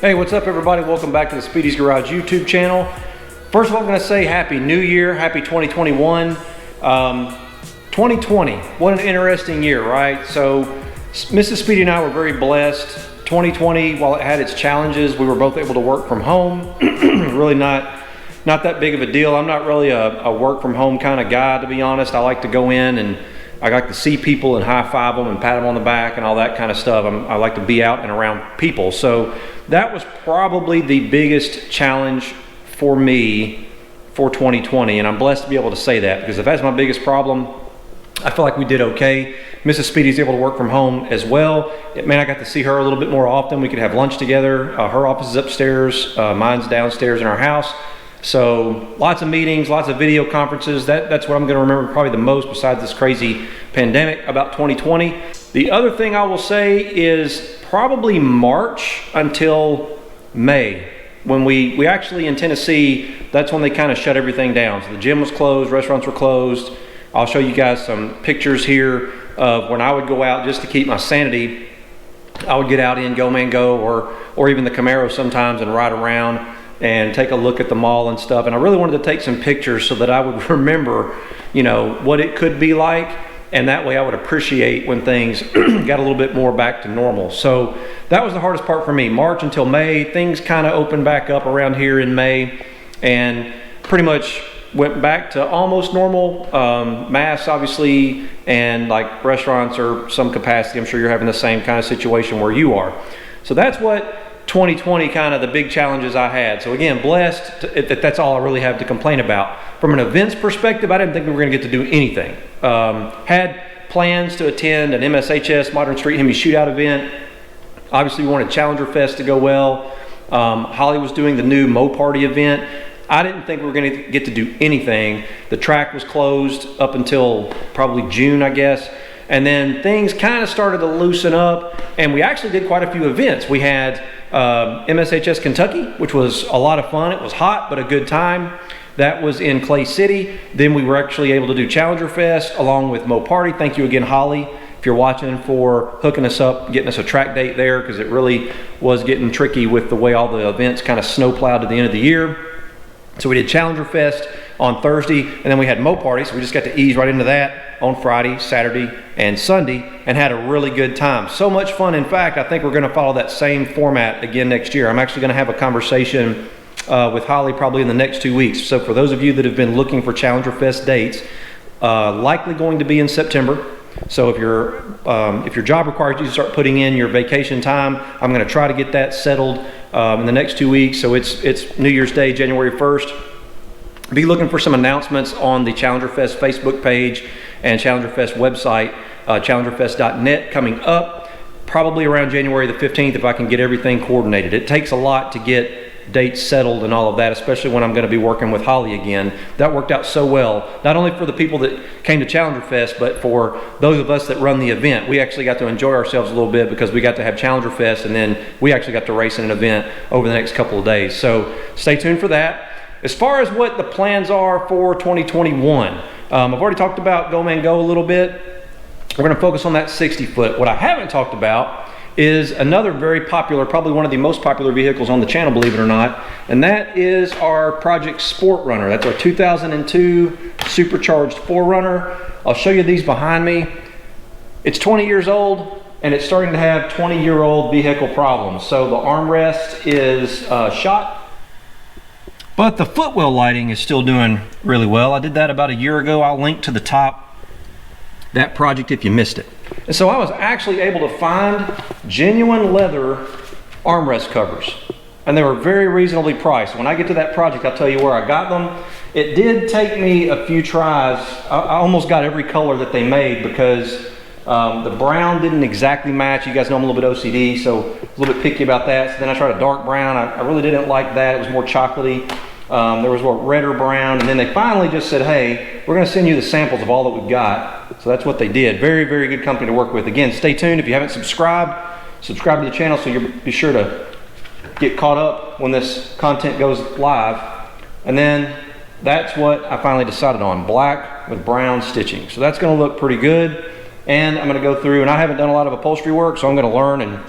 Hey, what's up everybody? Welcome back to the Speedy's Garage YouTube channel. First of all, I'm gonna say Happy New Year, Happy 2021. 2020, what an interesting year, right? So Mrs. Speedy and I were very blessed. 2020, while it had its challenges, we were both able to work from home. Really not that big of a deal. I'm not really a work from home kind of guy, to be honest. I like to go in and I like to see people and high five them and pat them on the back and all that kind of stuff. I like to be out and around people. So that was probably the biggest challenge for me for 2020. And I'm blessed to be able to say that, because if that's my biggest problem, I feel like we did okay. Mrs. Speedy's able to work from home as well. Man, I got to see her a little bit more often. We could have lunch together. Her office is upstairs, mine's downstairs in our house. So lots of meetings, lots of video conferences. That's what I'm gonna remember probably the most, besides this crazy pandemic, about 2020. The other thing I will say is probably March until May. When we actually in Tennessee, that's when they kind of shut everything down. So the gym was closed, restaurants were closed. I'll show you guys some pictures here of when I would go out just to keep my sanity. I would get out in Go Man Go or even the Camaro sometimes and ride around and take a look at the mall and stuff. And I really wanted to take some pictures so that I would remember, you know, what it could be like. And that way I would appreciate when things got a little bit more back to normal. So that was the hardest part for me. March until May, things kind of opened back up around here in May and pretty much went back to almost normal. Masks obviously, and like restaurants or some capacity. I'm sure you're having the same kind of situation where you are. So that's what 2020 kind of the big challenges I had. So again, blessed that's all I really have to complain about. From an events perspective, I didn't think we were gonna get to do anything. Had plans to attend an MSHS Modern Street Hemi Shootout event. Obviously we wanted Challenger Fest to go well. Holly was doing the new Mo Party event. I didn't think we were gonna get to do anything. The track was closed up until probably June, I guess. And then things kind of started to loosen up, and we actually did quite a few events. We had MSHS Kentucky, which was a lot of fun. It was hot, but a good time. That was in Clay City. Then we were actually able to do Challenger Fest along with Mo Party. Thank you again, Holly, if you're watching, for hooking us up, getting us a track date there, because it really was getting tricky with the way all the events kind of snowplowed at the end of the year. So we did Challenger Fest on Thursday, and then we had Mo Party, so we just got to ease right into that on Friday, Saturday, and Sunday, and had a really good time. So much fun. In fact, I think we're gonna follow that same format again next year. I'm actually gonna have a conversation with Holly probably in the next 2 weeks. So for those of you that have been looking for Challenger Fest dates, likely going to be in September. So if your job requires you to start putting in your vacation time, I'm gonna try to get that settled in the next 2 weeks. So it's New Year's Day, January 1st. Be looking for some announcements on the Challenger Fest Facebook page and Challenger Fest website, challengerfest.net, coming up probably around January the 15th if I can get everything coordinated. It takes a lot to get dates settled and all of that, especially when I'm going to be working with Holly again. That worked out so well, not only for the people that came to Challenger Fest, but for those of us that run the event. We actually got to enjoy ourselves a little bit because we got to have Challenger Fest, and then we actually got to race in an event over the next couple of days. So stay tuned for that. As far as what the plans are for 2021, I've already talked about Go Man Go a little bit. We're going to focus on that 60 foot. What I haven't talked about is another very popular, probably one of the most popular vehicles on the channel, believe it or not, and that is our Project Sport Runner. That's our 2002 supercharged 4Runner. I'll show you these behind me. It's 20 years old, and it's starting to have 20-year-old vehicle problems. So the armrest is shot, but the footwell lighting is still doing really well. I did that about a year ago. I'll link to the top that project if you missed it. And so I was actually able to find genuine leather armrest covers, and they were very reasonably priced. When I get to that project, I'll tell you where I got them. It did take me a few tries. I almost got every color that they made because the brown didn't exactly match. You guys know I'm a little bit OCD, so a little bit picky about that. So then I tried a dark brown. I really didn't like that. It was more chocolatey. There was more redder brown, and then they finally just said, hey, we're going to send you the samples of all that we've got. So that's what they did. Very, very good company to work with. Again, stay tuned. If you haven't subscribed, subscribe to the channel so you'll be sure to get caught up when this content goes live. And then that's what I finally decided on, black with brown stitching. So that's going to look pretty good. And I'm going to go through, and I haven't done a lot of upholstery work, so I'm going to learn, and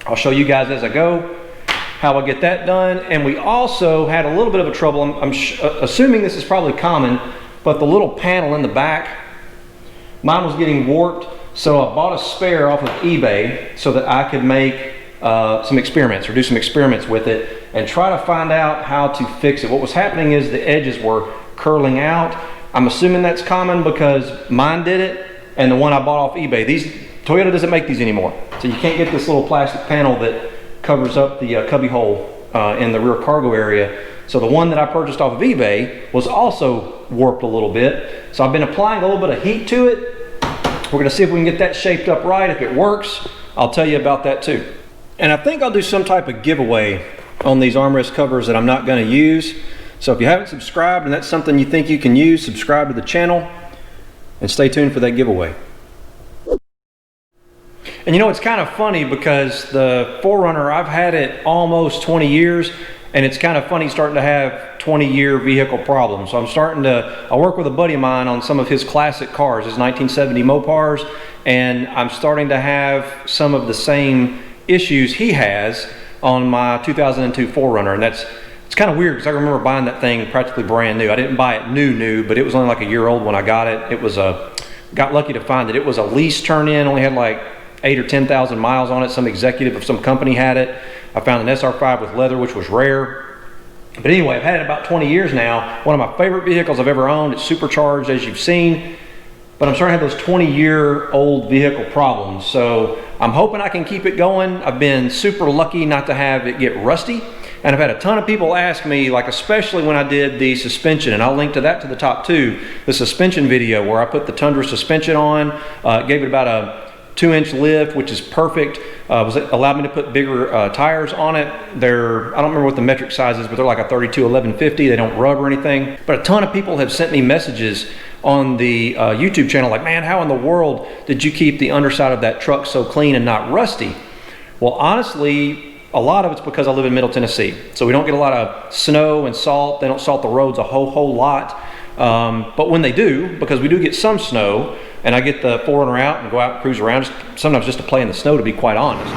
I'll show you guys as I go how I get that done. And we also had a little bit of a trouble. I'm assuming this is probably common, but the little panel in the back, mine was getting warped. So I bought a spare off of eBay so that I could make some experiments or do some experiments with it and try to find out how to fix it. What was happening is the edges were curling out. I'm assuming that's common because mine did it, and the one I bought off eBay. Toyota doesn't make these anymore, so you can't get this little plastic panel that covers up the cubby hole in the rear cargo area. So the one that I purchased off of eBay was also warped a little bit. So I've been applying a little bit of heat to it. We're gonna see if we can get that shaped up right. If it works, I'll tell you about that too. And I think I'll do some type of giveaway on these armrest covers that I'm not gonna use. So if you haven't subscribed and that's something you think you can use, subscribe to the channel and stay tuned for that giveaway. And you know, it's kind of funny because the 4Runner, I've had it almost 20 years, and it's kind of funny starting to have 20-year vehicle problems. So I work with a buddy of mine on some of his classic cars, his 1970 Mopars, and I'm starting to have some of the same issues he has on my 2002 4Runner, and it's kind of weird because I remember buying that thing practically brand new. I didn't buy it new, but it was only like a year old when I got it. It was got lucky to find it. It was a lease turn-in, only had like 8,000 or 10,000 miles on it. Some executive of some company had it. I found an SR5 with leather, which was rare. But anyway, I've had it about 20 years now. One of my favorite vehicles I've ever owned. It's supercharged, as you've seen. But I'm starting to have those 20-year-old vehicle problems. So I'm hoping I can keep it going. I've been super lucky not to have it get rusty. And I've had a ton of people ask me, like especially when I did the suspension, and I'll link to that to the top too, the suspension video where I put the Tundra suspension on, gave it about a 2-inch lift, which is perfect. Allowed me to put bigger tires on it. I don't remember what the metric size is, but they're like a 32 1150. They don't rub or anything. But a ton of people have sent me messages on the YouTube channel like, man, how in the world did you keep the underside of that truck so clean and not rusty? Well, honestly, a lot of it's because I live in Middle Tennessee. So we don't get a lot of snow and salt. They don't salt the roads a whole lot. But when they do, because we do get some snow, and I get the 4Runner out and go out and cruise around, sometimes just to play in the snow, to be quite honest.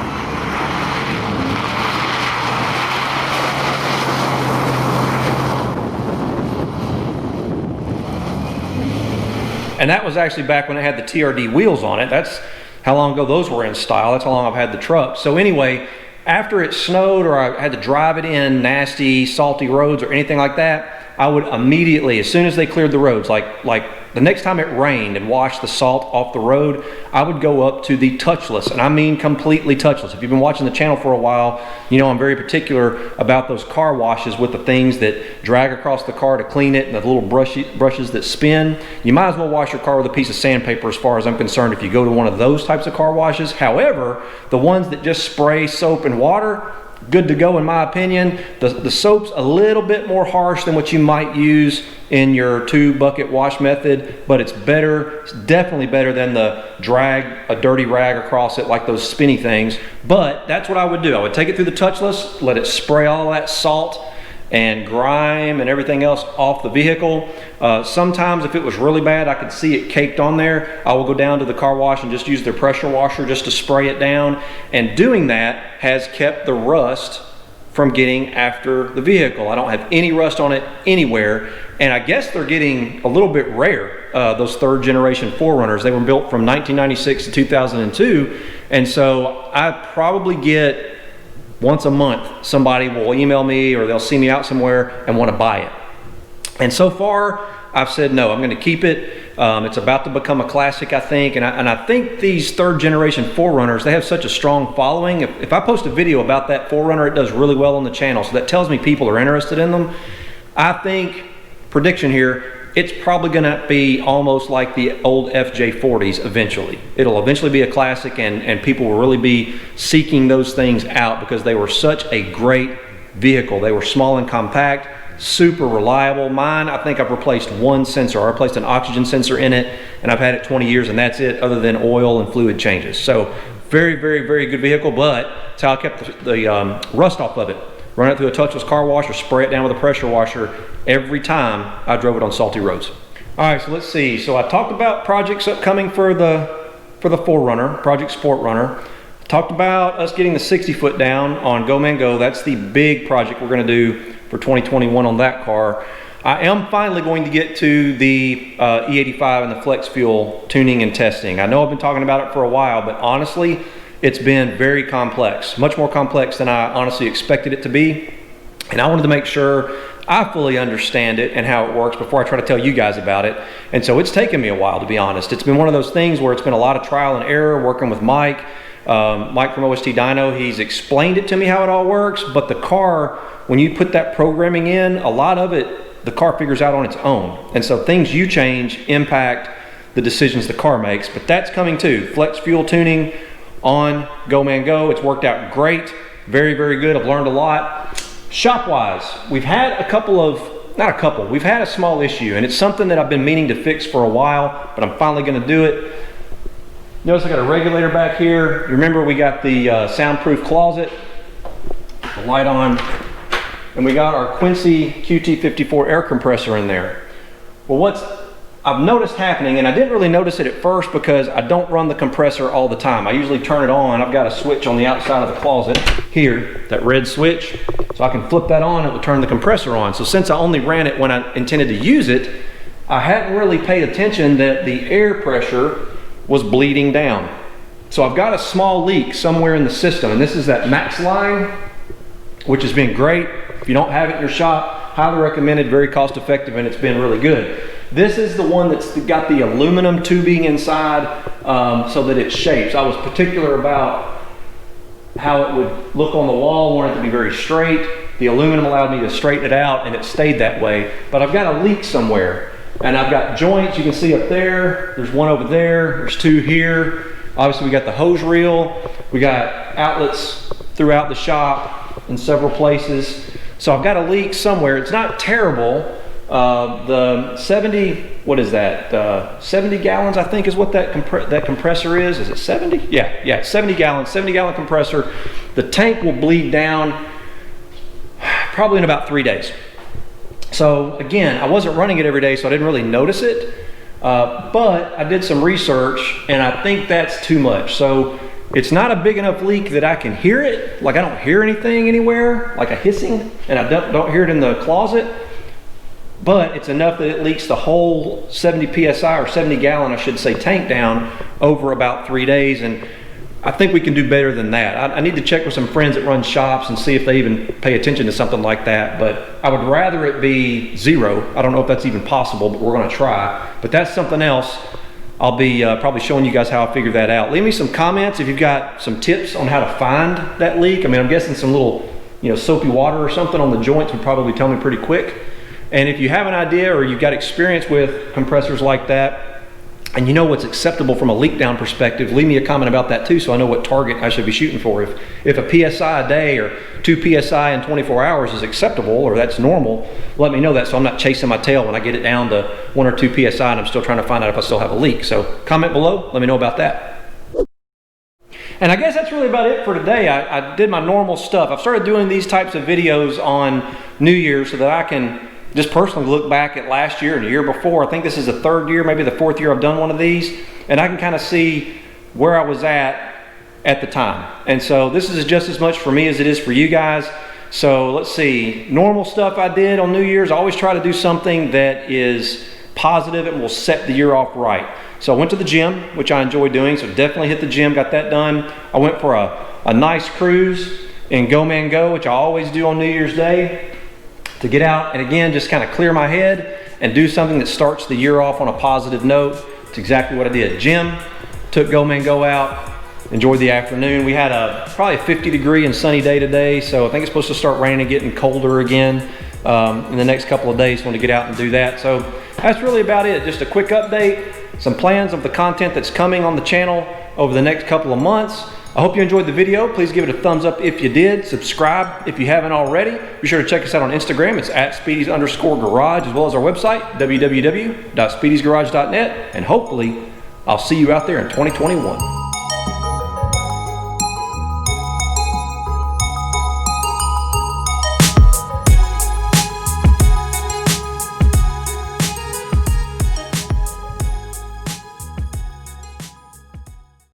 And that was actually back when it had the TRD wheels on it. That's how long ago those were in style. That's how long I've had the truck. So anyway, after it snowed or I had to drive it in nasty, salty roads or anything like that, I would immediately, as soon as they cleared the roads, like the next time it rained and washed the salt off the road, I would go up to the touchless, and I mean completely touchless. If you've been watching the channel for a while, you know I'm very particular about those car washes with the things that drag across the car to clean it and the little brushes that spin. You might as well wash your car with a piece of sandpaper as far as I'm concerned if you go to one of those types of car washes. However, the ones that just spray soap and water, good to go in my opinion. The soap's a little bit more harsh than what you might use in your 2-bucket wash method, but it's better. It's definitely better than the drag a dirty rag across it like those spinny things. But that's what I would do. I would take it through the touchless, let it spray all that salt and grime and everything else off the vehicle. Sometimes if it was really bad, I could see it caked on there. I will go down to the car wash and just use their pressure washer just to spray it down. And doing that has kept the rust from getting after the vehicle. I don't have any rust on it anywhere. And I guess they're getting a little bit rare, those 3rd generation 4Runners. They were built from 1996 to 2002. And so I probably get once a month, somebody will email me or they'll see me out somewhere and want to buy it. And so far, I've said no, I'm going to keep it. It's about to become a classic, I think. And I think these 3rd generation 4Runners, they have such a strong following. If I post a video about that 4Runner, it does really well on the channel. So that tells me people are interested in them. I think, prediction here, it's probably going to be almost like the old FJ40s eventually. It'll eventually be a classic, and people will really be seeking those things out because they were such a great vehicle. They were small and compact, super reliable. Mine, I think I've replaced one sensor. I replaced an oxygen sensor in it, and I've had it 20 years, and that's it, other than oil and fluid changes. So very, very, very good vehicle, but that's how I kept the rust off of it. Run it through a touchless car wash or spray it down with a pressure washer every time I drove it on salty roads. All right, so let's see. So I talked about projects upcoming for the 4Runner, Project Sport Runner. Talked about us getting the 60 foot down on Go Man Go. That's the big project we're going to do for 2021 on that car. I am finally going to get to the E85 and the flex fuel tuning and testing. I know I've been talking about it for a while, but honestly, it's been very complex, much more complex than I honestly expected it to be. And I wanted to make sure I fully understand it and how it works before I try to tell you guys about it. And so it's taken me a while, to be honest. It's been one of those things where it's been a lot of trial and error, working with Mike. Mike from OST Dyno, he's explained it to me how it all works, but the car, when you put that programming in, a lot of it, the car figures out on its own. And so things you change impact the decisions the car makes, but that's coming too. Flex fuel tuning on Go Man Go. It's worked out great. Very, very good. I've learned a lot. Shop-wise, we've had we've had a small issue, and it's something that I've been meaning to fix for a while, but I'm finally gonna do it. Notice I got a regulator back here. You remember we got the soundproof closet, the light on, and we got our Quincy QT54 air compressor in there. Well, what's I've noticed happening, and I didn't really notice it at first because I don't run the compressor all the time. I usually turn it on. I've got a switch on the outside of the closet here, that red switch, so I can flip that on, it will turn the compressor on. So since I only ran it when I intended to use it, I hadn't really paid attention that the air pressure was bleeding down. So I've got a small leak somewhere in the system, and this is that max line, which has been great. If you don't have it in your shop, highly recommended, very cost effective, and it's been really good. This is the one that's got the aluminum tubing inside so that it shapes. I was particular about how it would look on the wall, wanted it to be very straight. The aluminum allowed me to straighten it out, and it stayed that way. But I've got a leak somewhere. And I've got joints, you can see up there, there's one over there, there's two here. Obviously we got the hose reel, we got outlets throughout the shop in several places. So I've got a leak somewhere. It's not terrible. The 70, what is that? 70 gallons I think is what that compressor is. Is it 70? Yeah, 70 gallons, 70 gallon compressor. The tank will bleed down probably in about 3 days. So again, I wasn't running it every day, so I didn't really notice it, but I did some research, and I think that's too much. So it's not a big enough leak that I can hear it, like I don't hear anything anywhere, like a hissing, and I don't hear it in the closet, but it's enough that it leaks the whole 70 PSI, or 70 gallon, I should say, tank down over about 3 days, and I think we can do better than that. I need to check with some friends that run shops and see if they even pay attention to something like that, but I would rather it be zero. I don't know if that's even possible, but we're gonna try. But that's something else. I'll be probably showing you guys how I figured that out. Leave me some comments if you've got some tips on how to find that leak. I mean, I'm guessing some little, soapy water or something on the joints would probably tell me pretty quick. And if you have an idea or you've got experience with compressors like that, and you know what's acceptable from a leak down perspective, leave me a comment about that too, so I know what target I should be shooting for. If a PSI a day or 2 PSI in 24 hours is acceptable, or that's normal, let me know that so I'm not chasing my tail when I get it down to 1 or 2 PSI and I'm still trying to find out if I still have a leak. So comment below, let me know about that. And I guess that's really about it for today. I did my normal stuff. I've started doing these types of videos on New Year's so that I can just personally look back at last year and the year before. I think this is the 3rd year, maybe the 4th year I've done one of these, and I can kind of see where I was at the time. And so this is just as much for me as it is for you guys. So let's see, normal stuff I did on New Year's, I always try to do something that is positive and will set the year off right. So I went to the gym, which I enjoy doing, so definitely hit the gym, got that done. I went for a nice cruise in Go Man Go, which I always do on New Year's Day, to get out and again just kind of clear my head and do something that starts the year off on a positive note. It's exactly what I did. Gym, took Go Man Go out, enjoyed the afternoon. We had probably a 50-degree and sunny day today, so I think it's supposed to start raining and getting colder again in the next couple of days when to get out and do that. So that's really about it. Just a quick update, some plans of the content that's coming on the channel over the next couple of months. I hope you enjoyed the video. Please give it a thumbs up if you did. Subscribe if you haven't already. Be sure to check us out on Instagram. It's @Speedys_garage, as well as our website, www.speedysgarage.net. And hopefully, I'll see you out there in 2021.